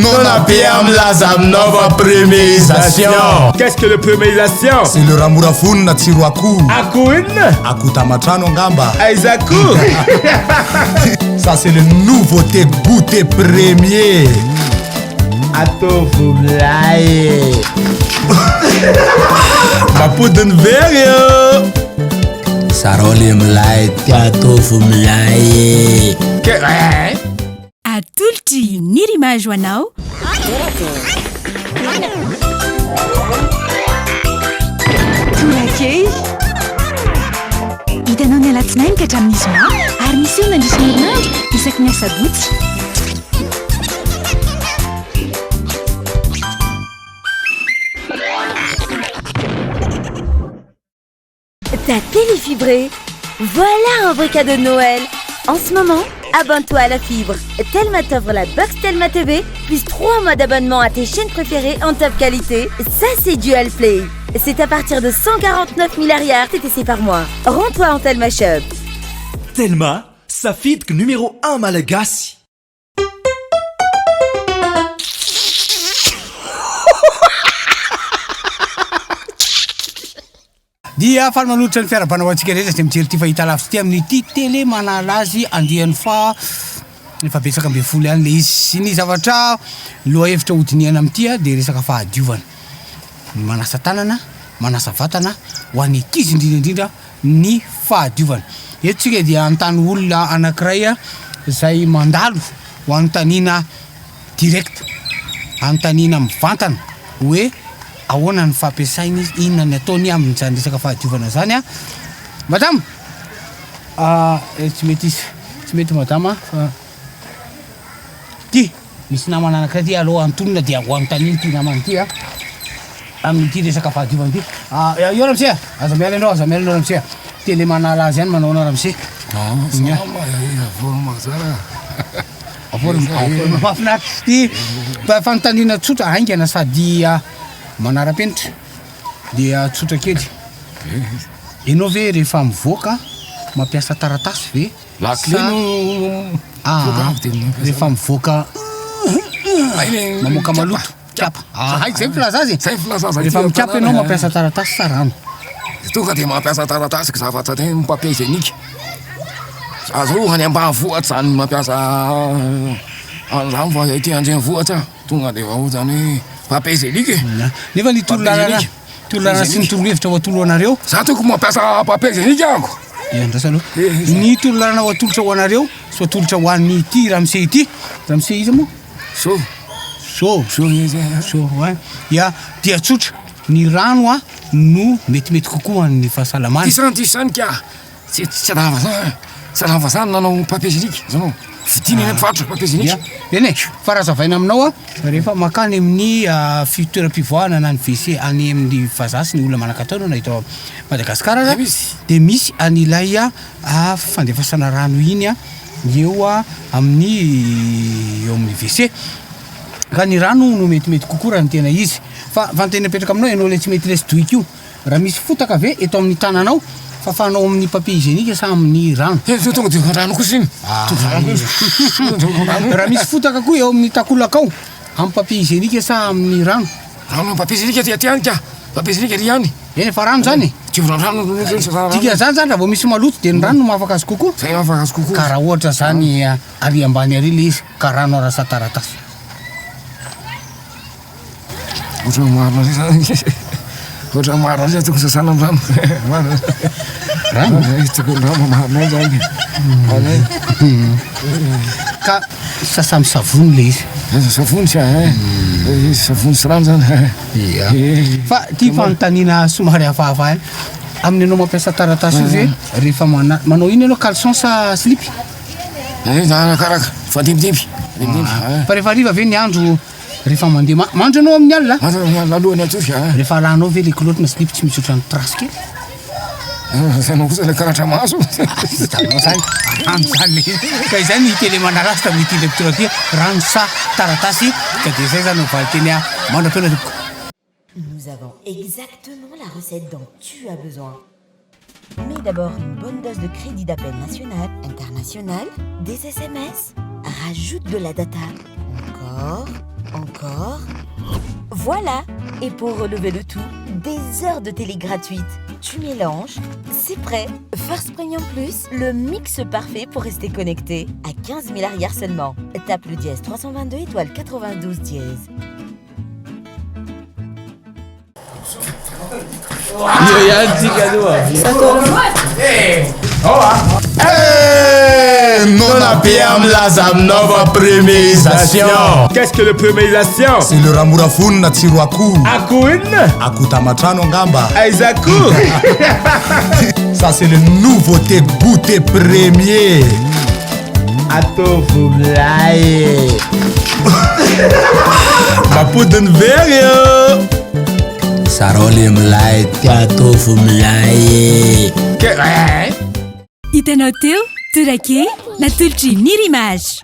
Non abbiamo la nova premierisation. Qu'est-ce que le premierisation? C'est le ramurafuni na tsiro akoho. Akoho inona? Akoho tamatrano angamba. Aiza akoho? Ça c'est le nouveauté goûter premier. Atovo milay. Mapodiny very yo. Sarole milay atovo milay. Atolotry ny rimage ho anao. Tolakely hitanao ny alatsinainy ka hatramin'ny zoma ary misy eo nandrisy herinandro isaky ny asabotsy. Ta télé fibrée. Voilà un vrai cadeau de Noël. En ce moment, abonne-toi à la fibre. Telma t'offre la box Telma TV, plus 3 mois d'abonnement à tes chaînes préférées en top qualité. Ça, c'est Dual Play. C'est à partir de 149 milliards TTC par mois. Rends-toi en Telma Shop. Telma, safidiko numéro 1 malagasy. Dia fanomaloatra ny fiarabanao antsika rehetra zay mijery ty fahita lavitsy ty amin'ity télé manala azy andiany fa efa betsaka ambe folo ihany le izy sy ny zavatra loha hevitra hodiniana amin'ity de resaka fahadiovana manasa tanana manasa vatana ho an'ny ankizy indrindraindrindra ny fahadiovana eto tsika dia antany olona anankiray zay mandalo ho antanina direct antanina mivantana hoe ahoana ny fampiasainy izy inona ny ataony amin'izany resaka fahadiovana zany a madame tsy mety madame ty misy namana anankiray ty aloha antonona dia ho antaniny ty namana ty amin'ity resaka fahadiovana ty io ramose aza miala anao ramose télé manala azy ihany manao anao ramose mahafinaritra ty fanontaniana tsotra haingana sady manara-penitra dia tsotra kely enao ve rehefa mivoaka mampiasa taratasy ve rehefa mivoaka mamoaka maloto kiapa zay filaza azy rehefa mikapa enao mampiasa taratasy sa rano tonga de mampiasa taratasy zavatra tena papier hygiénique azo any ambanivohatra zany mampiasa an'izany fa ity andrenivohatra tonga de vahoazany hoe papier hygiénique nefa ny tololarana sy ny tolo-hevitra ho atolo anareo za toko mampiasa papier hygiénique ako andrasa aloha ny tololarana ho atolotra ho anareo so atolotra ho an'ny ity ramose ity ramose izy moa ia dia tsotra ny rano no metimety kokoa ny fahasalamana tisany ka tsy salava zany nanao papier hygiénique zanao fidiny eny mpivarotra papier hygiénique ene fa raha zavaina aminao rehefa makany amin'ny fitoeram-pivoahana na ny WC any amin'ny vazasy ny olona manakataona na ito Madagasikara de misy an'ilay fandefasana rano iny eo amin'ny WC ka ny rano no metimety kokoa raha ny tena izy fa fantena petraka aminao enao le tsy mety lesy doiky io raha misy fotaka ve eto amin'ny tananao fa fanao amin'ny papier hygiénique sa amin'ny rano tonga de rano kosa iny raha misy fotaka koa eo amin'ny takolakao amin'ny papier hygiénique sa amin'ny rano papier hygiénique ty any ka papier hygiénique ry any eny fa rano zany dika zany raha vao misy maloto de ny rano no mahafaka azy kokoa ka raha ohatra zany ary ambany ary le izy ka rano arasa taratasy otra maro zay tokony sasana am'rano ka sasa amy savony le izy savony savony sy rano zany fa ty fanontaniana somary hafahafa amin'ny anao mampiasa taratasy io ve rehefa manao ino anao caleçon sa slip karaka fandimidimby fa rehefa ariva ve ny andro rehefa mandeha mandro anao amin'ny alina alohany atsoy rehefa alanao ve le kiloty na slip tsy misy ohatran'ny trace kely sanao kosa le karatra maso rano zany ka izany ny télé manarasy tamin'ity lecture ty rano sa taratasy ka de zay zany ovaly-teny mandra-pena tompoko. Nous avons exactement la recette dont tu as besoin. Mais d'abord, une bonne dose de crédit d'appel national, international, des SMS. Rajoute de la data. Encore. Voilà. Et pour relever le tout, des heures de télé gratuites. Tu mélanges, c'est prêt. First Premium Plus, le mix parfait pour rester connecté. À 15 000 arrières seulement. Tape le dièse 322 étoile 92 dièse. Non abbiamo la nova premierisation. Qu'est-ce que le premierisation? C'est le ramorafony na tsiro akoho. Akoho inona? Akoho tamatrano angamba. Aiza akoho? Ça c'est le nouveauté goûter premier. Atao milay. Mapodiny very io. Sarole milay tia atao milay. Hitanao teo, Tourake, natolotra Nirimage.